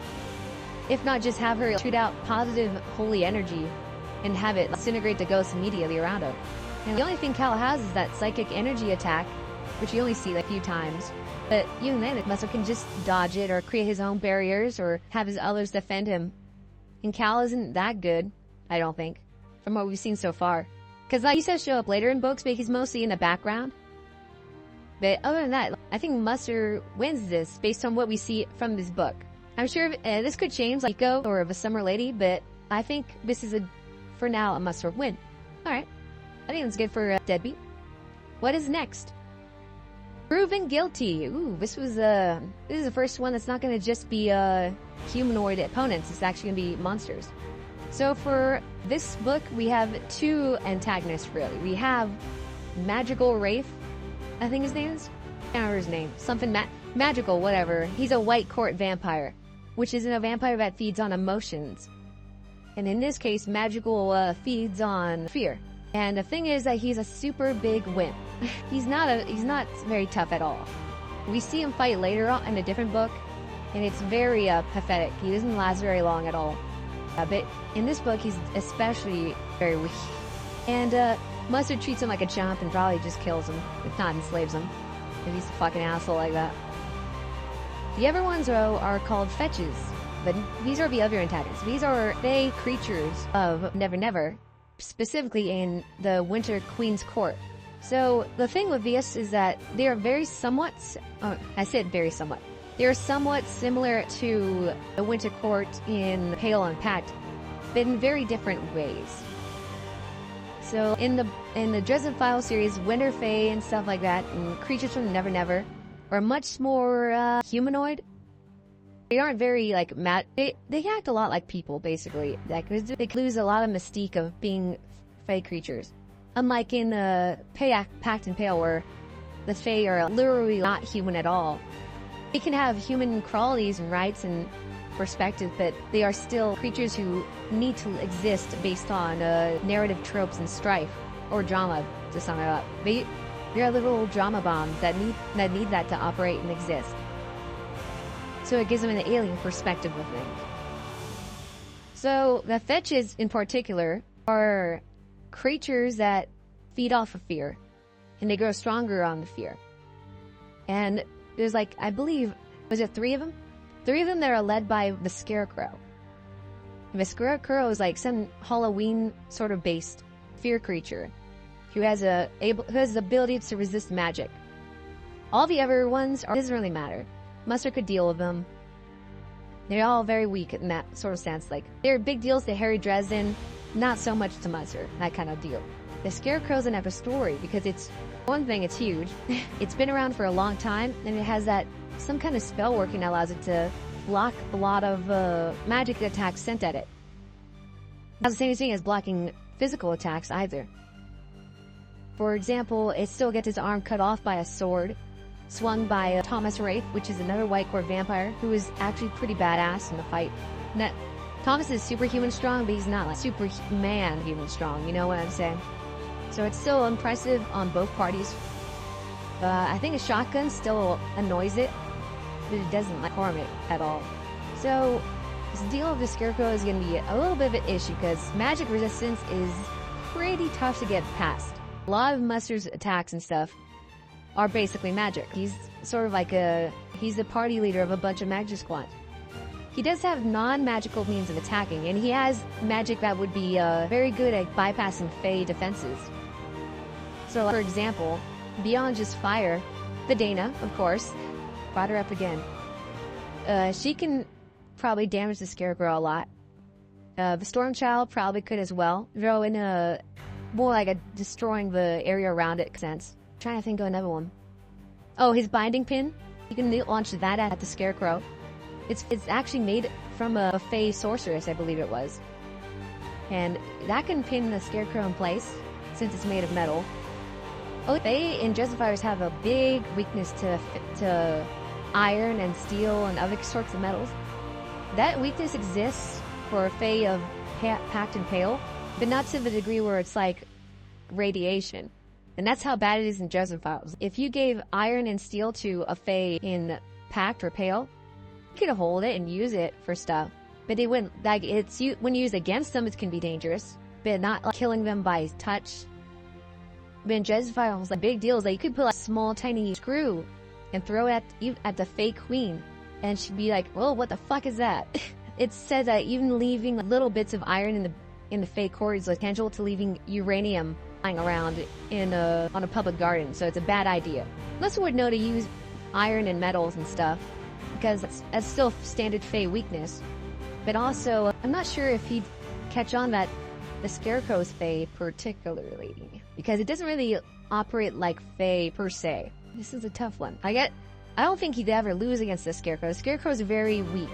If not, just have her shoot out positive holy energy and have it disintegrate the ghosts immediately around her. And the only thing Cal has is that psychic energy attack, which you only see like a few times. But even then, Musser can just dodge it or create his own barriers or have his others defend him. And Cal isn't that good, I don't think. from what we've seen so far. Because like, he says show up later in books, but he's mostly in the background. But other than that, I think Musser wins this based on what we see from this book. I'm sure this could change like Go or of a Summer Lady, but I think this is for now, a Musser win. Alright. I think that's good for Deadbeat. What is next? Proven guilty. Ooh, this is the first one that's not going to just be humanoid opponents. It's actually going to be monsters. So for this book, we have two antagonists, really. We have Magical Wraith, I think his name is? I can't remember his name. Something magical, whatever. He's a white court vampire, which isn't a vampire that feeds on emotions. And in this case, magical feeds on fear. And the thing is that he's a super big wimp. he's not very tough at all. We see him fight later on in a different book, and it's very pathetic. He doesn't last very long at all. But in this book, he's especially very weak. And Musser treats him like a chump and probably just kills him, if not enslaves him. If he's a fucking asshole like that. The other ones are called fetches. But these are the other antagonists. These are they creatures of Never Never, specifically in the Winter Queen's Court. So the thing with these is that they are very somewhat, I said very somewhat. They are somewhat similar to the Winter Court in Pale and Pact, but in very different ways. So in the Dresden Files series, Winter Fae and stuff like that, and creatures from Never Never are much more humanoid. They aren't very like they act a lot like people basically. Like they lose a lot of mystique of being Fae creatures. Unlike in Pact and Pale, where the Fae are literally not human at all. They can have human qualities and rights and perspective, but they are still creatures who need to exist based on narrative tropes and strife or drama. To sum it up, they are little drama bombs that need that to operate and exist. So it gives them an alien perspective of things. So the fetches in particular are creatures that feed off of fear, and they grow stronger on the fear. And there's like, I believe, was it 3 of them? 3 of them that are led by the Scarecrow. And the Scarecrow is like some Halloween sort of based fear creature who has the ability to resist magic. All the other ones doesn't really matter. Musser could deal with them. They're all very weak in that sort of sense. Like, they're big deals to Harry Dresden, not so much to Musser, that kind of deal. The Scarecrow's another story, because it's, one thing, it's huge. It's been around for a long time, and it has that, some kind of spell working that allows it to block a lot of magic attacks sent at it. Not the same thing as blocking physical attacks either. For example, it still gets its arm cut off by a sword, swung by Thomas Wraith, which is another white court vampire, who is actually pretty badass in the fight. Thomas is superhuman strong, but he's not like Superman human strong, you know what I'm saying? So it's still impressive on both parties. I think a shotgun still annoys it, but it doesn't like harm it at all. So this deal of the Scarecrow is going to be a little bit of an issue, because magic resistance is pretty tough to get past. A lot of Musser's attacks and stuff are basically magic. He's sort of like he's the party leader of a bunch of magic squads. He does have non-magical means of attacking, and he has magic that would be very good at bypassing Fae defenses. So, for example, beyond just fire, the Dana, of course, brought her up again. She can probably damage the Scarecrow a lot. The Stormchild probably could as well, though in a more like a destroying the area around it sense. Trying to think of another one. Oh, his binding pin. You can launch that at the Scarecrow. It's actually made from a Fae sorceress, I believe it was. And that can pin the Scarecrow in place, since it's made of metal. Oh, Fae and Dresden Files have a big weakness to iron and steel and other sorts of metals. That weakness exists for Fae of Pact and Pale, but not to the degree where it's like radiation. And that's how bad it is in Dresden Files. If you gave iron and steel to a Fae in Pact or Pale, you could hold it and use it for stuff. But they wouldn't, like, when used against them, it can be dangerous. But not like killing them by touch. But in Dresden Files, like, big deal is that you could put a small tiny screw and throw it at the Fae Queen. And she'd be like, well, what the fuck is that? It says that even leaving little bits of iron in the fake core is potential to leaving uranium lying around in on a public garden, so it's a bad idea. Musser would know to use iron and metals and stuff, because that's still standard Fae weakness. But also, I'm not sure if he'd catch on that the Scarecrow's Fae particularly, because it doesn't really operate like Fae per se. This is a tough one. I don't think he'd ever lose against the Scarecrow. The Scarecrow is very weak,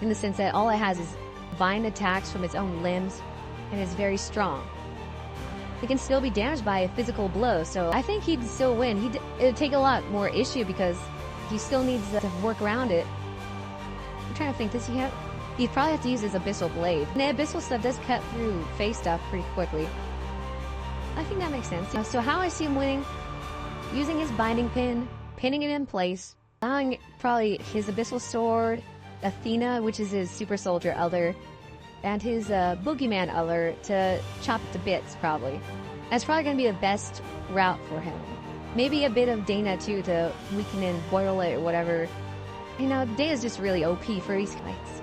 in the sense that all it has is vine attacks from its own limbs, and is very strong. It can still be damaged by a physical blow, so I think he'd still win. It'd take a lot more issue because he still needs to work around it. I'm trying to think, does he have... He'd probably have to use his Abyssal Blade. And the Abyssal stuff does cut through Fae stuff pretty quickly. I think that makes sense. So how I see him winning, using his binding pin, pinning it in place, allowing probably his Abyssal Sword, Athena, which is his Super Soldier Elder, and his Boogeyman Elder to chop it to bits, probably. That's probably going to be the best route for him. Maybe a bit of Dana, too, to weaken and boil it or whatever. You know, Dana's just really OP for these fights.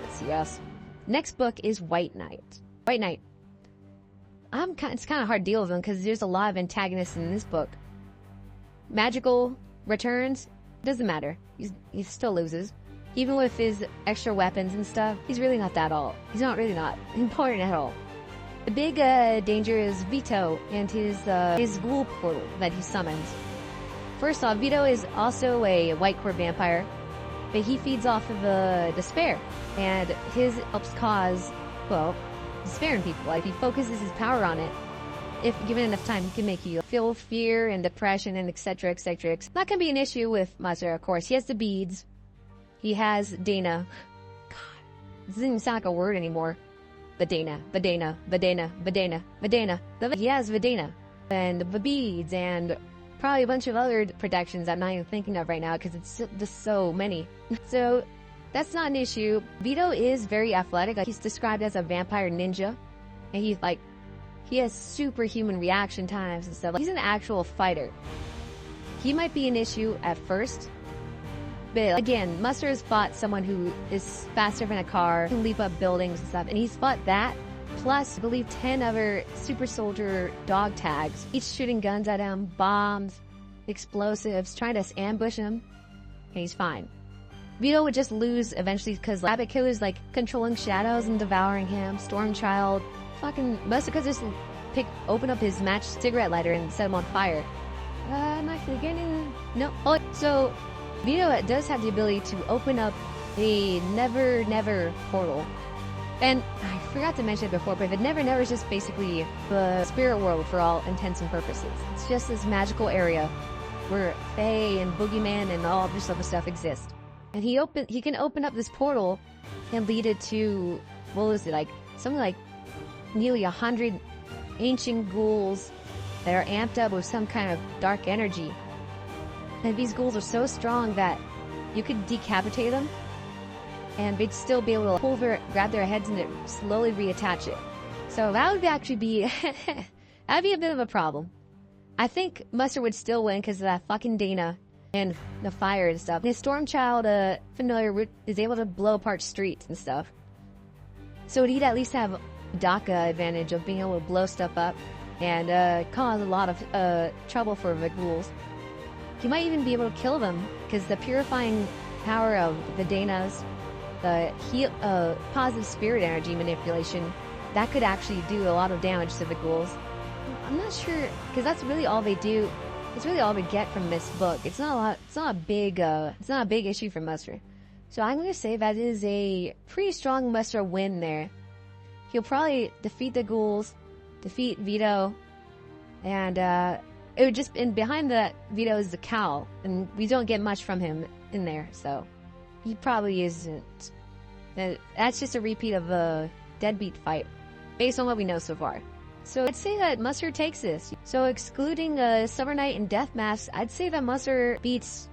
Let's see else. Next book is White Knight. White Knight. It's kind of hard to deal with him because there's a lot of antagonists in this book. Magical returns, doesn't matter. He still loses. Even with his extra weapons and stuff, he's really not that all. He's not really not important at all. The big danger is Vito and his ghoul portal that he summons. First off, Vito is also a white core vampire, but he feeds off of despair, and his helps cause, well, despair in people. Like, he focuses his power on it. If given enough time, he can make you feel fear and depression and etc, etc. That can be an issue with Musser, of course. He has the beads. He has Dana. God, this doesn't even sound like a word anymore. Vidana. He has Vidana. And the beads and probably a bunch of other protections I'm not even thinking of right now because it's just so many. So that's not an issue. Vito is very athletic. Like, he's described as a vampire ninja. And he has superhuman reaction times and stuff. He's an actual fighter. He might be an issue at first. But again, Musser has fought someone who is faster than a car, can leap up buildings and stuff, and he's fought that, plus, I believe, 10 other super soldier dog tags, each shooting guns at him, bombs, explosives, trying to ambush him, and he's fine. Vito would just lose eventually because Rabbit Killer's like controlling shadows and devouring him, Stormchild, fucking Musser could just open up his match cigarette lighter and set him on fire. Am I forgetting? No. Oh, so Vito does have the ability to open up a never portal. And I forgot to mention it before, but the never is just basically the spirit world for all intents and purposes. It's just this magical area where Fae and Boogeyman and all this other stuff exist. And he can open up this portal and lead it to, what was it, like something like nearly 100 ancient ghouls that are amped up with some kind of dark energy. And these ghouls are so strong that you could decapitate them and they'd still be able to grab their heads and slowly reattach it. So that would actually be, that'd be a bit of a problem. I think Musser would still win because of that fucking Dana and the fire and stuff. His Stormchild familiar is able to blow apart streets and stuff. So he'd at least have DACA advantage of being able to blow stuff up and cause a lot of trouble for the ghouls. He might even be able to kill them, because the purifying power of the Danas, the positive spirit energy manipulation, that could actually do a lot of damage to the ghouls. I'm not sure, because that's really all they do. It's really all we get from this book. It's not a big issue for Musser. So I'm going to say that is a pretty strong Musser win there. He'll probably defeat the ghouls, defeat Vito, and it would just, and behind that Vito is the cowl, and we don't get much from him in there, so he probably isn't. That's just a repeat of a deadbeat fight, based on what we know so far. So I'd say that Musser takes this. So excluding Summer Night and Death Mask, I'd say that Musser beats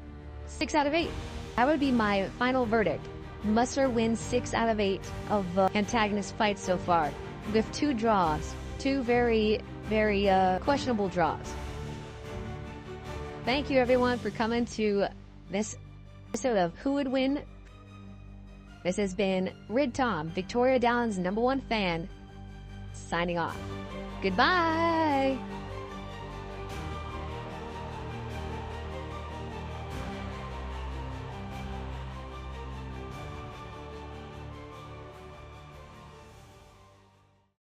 6 out of 8. That would be my final verdict. Musser wins 6 out of 8 of antagonist fights so far, with 2 draws. 2 very, very questionable draws. Thank you everyone for coming to this episode of Who Would Win This has been Rid Tom, Victoria Dallon's #1 fan, signing off. Goodbye!